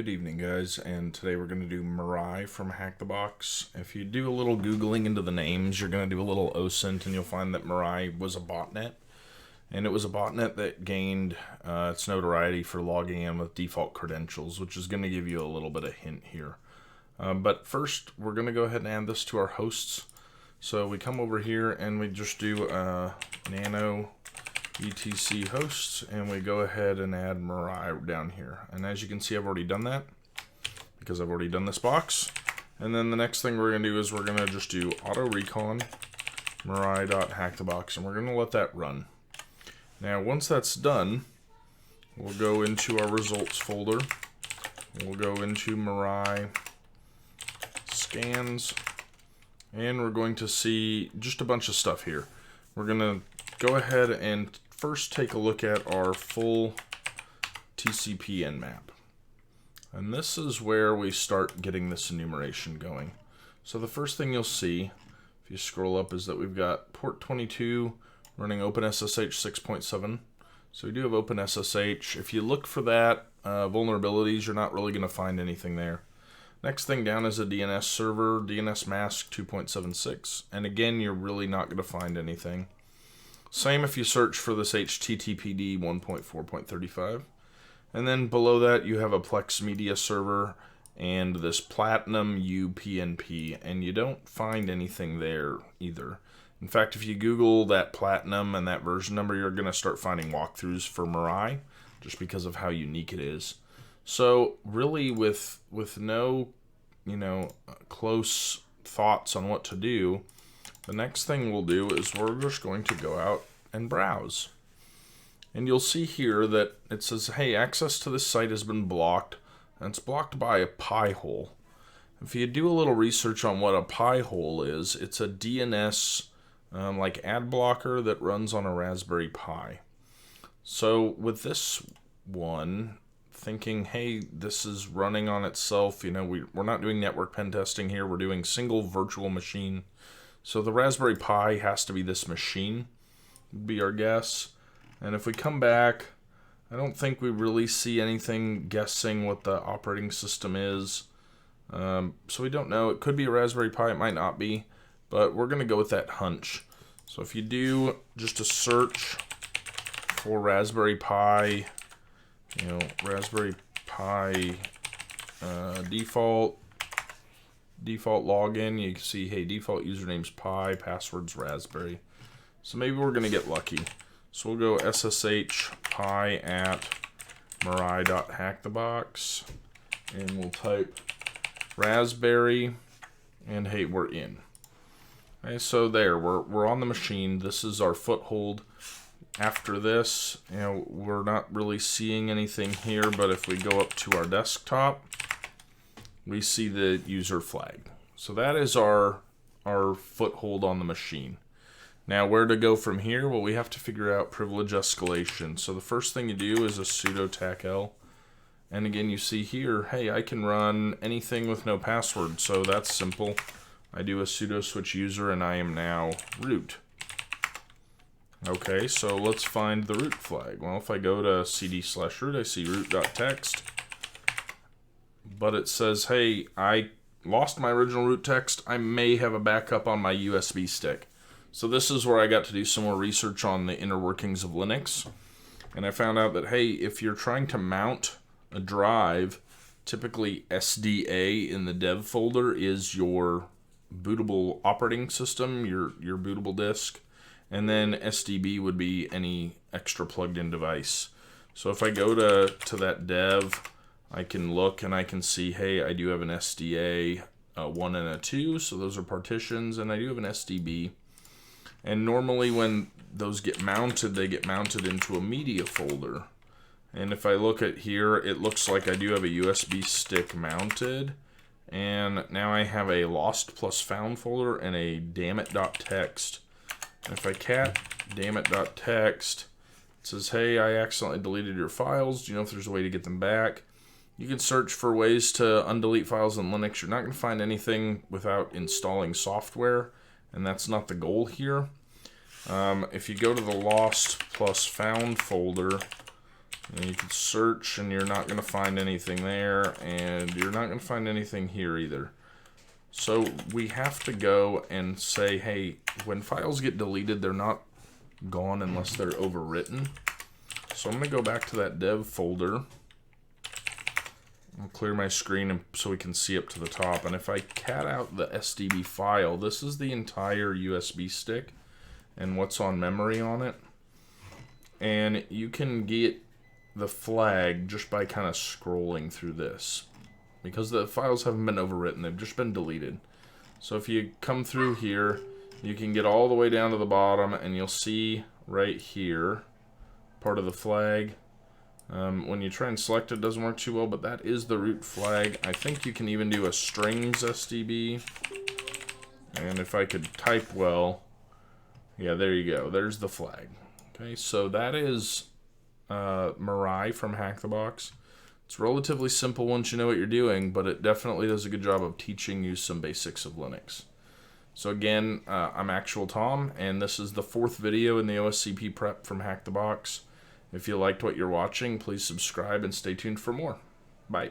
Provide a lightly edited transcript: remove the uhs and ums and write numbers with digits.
Good evening, guys, and today we're going to do Mirai from HackTheBox. If you do a little Googling into the names, you're going to do a little OSINT, and you'll find that Mirai was a botnet. And it was a botnet that gained its notoriety for logging in with default credentials, which is going to give you a little bit of hint here. But first, we're going to go ahead and add this to our hosts. So we come over here and we just do nano etc hosts, and we go ahead and add Mirai down here. And as you can see, I've already done that because I've already done this box. And then the next thing we're going to do is we're going to just do auto recon Mirai.HackTheBox, and we're going to let that run. Now once that's done, we'll go into our results folder. We'll go into Mirai scans, and we're going to see just a bunch of stuff here. We're going to go ahead and first take a look at our full TCP nmap. And this is where we start getting this enumeration going. So the first thing you'll see, if you scroll up, is that we've got port 22 running OpenSSH 6.7. So we do have OpenSSH. If you look for that vulnerabilities, you're not really going to find anything there. Next thing down is a DNS server, DNS mask 2.76. And again, you're really not going to find anything. Same if you search for this HTTPD 1.4.35. And then below that you have a Plex media server and this Platinum UPnP, and you don't find anything there either. In fact, if you Google that Platinum and that version number, you're going to start finding walkthroughs for Mirai just because of how unique it is. So really with no, close thoughts on what to do, the next thing we'll do is we're just going to go out and browse. And you'll see here that it says, hey, access to this site has been blocked, and it's blocked by a pie hole. If you do a little research on what a pie hole is, it's a DNS like ad blocker that runs on a Raspberry Pi. So with this one, thinking, hey, this is running on itself, we're not doing network pen testing here, we're doing single virtual machine. So the Raspberry Pi has to be this machine, would be our guess. And if we come back, I don't think we really see anything guessing what the operating system is. So we don't know. It could be a Raspberry Pi, it might not be, but we're going to go with that hunch. So if you do just a search for Raspberry Pi, default login, you can see, hey, default username's Pi, password's Raspberry. So maybe we're going to get lucky. So we'll go SSH Pi at Mirai.HackTheBox, and we'll type Raspberry, and hey, we're in. Okay, so there, we're on the machine. This is our foothold. After this, we're not really seeing anything here, but if we go up to our desktop, we see the user flag. So that is our foothold on the machine. Now where to go from here? Well, we have to figure out privilege escalation. So the first thing you do is a sudo tacl. And again, you see here, hey, I can run anything with no password. So that's simple. I do a sudo switch user and I am now root. Okay, so let's find the root flag. Well, if I go to cd/root, I see root.txt. But it says, hey, I lost my original root text. I may have a backup on my USB stick. So this is where I got to do some more research on the inner workings of Linux. And I found out that, hey, if you're trying to mount a drive, typically SDA in the dev folder is your bootable operating system, your bootable disk. And then SDB would be any extra plugged in device. So if I go to that dev, I can look and I can see, hey, I do have an SDA 1 and a 2, so those are partitions, and I do have an SDB. And normally when those get mounted, they get mounted into a media folder. And if I look at here, it looks like I do have a USB stick mounted. And now I have a lost plus found folder and a dammit.txt. And if I cat dammit.txt, it says, hey, I accidentally deleted your files. Do you know if there's a way to get them back? You can search for ways to undelete files in Linux. You're not going to find anything without installing software, and that's not the goal here. If you go to the lost plus found folder, And you can search, and you're not going to find anything there, and you're not going to find anything here either. So we have to go and say, hey, when files get deleted, they're not gone unless they're overwritten. So I'm going to go back to that dev folder. I'll clear my screen so we can see up to the top. And if I cat out the SDB file, this is the entire USB stick and what's on memory on it. And you can get the flag just by kind of scrolling through this, because the files haven't been overwritten, they've just been deleted. So if you come through here, you can get all the way down to the bottom, and you'll see right here part of the flag. When you try and select it, doesn't work too well, but that is the root flag. I think you can even do a strings SDB, and if I could type well, yeah, there you go, there's the flag. Okay, so that is Mirai from HackTheBox. It's relatively simple once you know what you're doing, but it definitely does a good job of teaching you some basics of Linux. So again, I'm Actual Tom, and this is the 4th video in the OSCP prep from HackTheBox. If you liked what you're watching, please subscribe and stay tuned for more. Bye.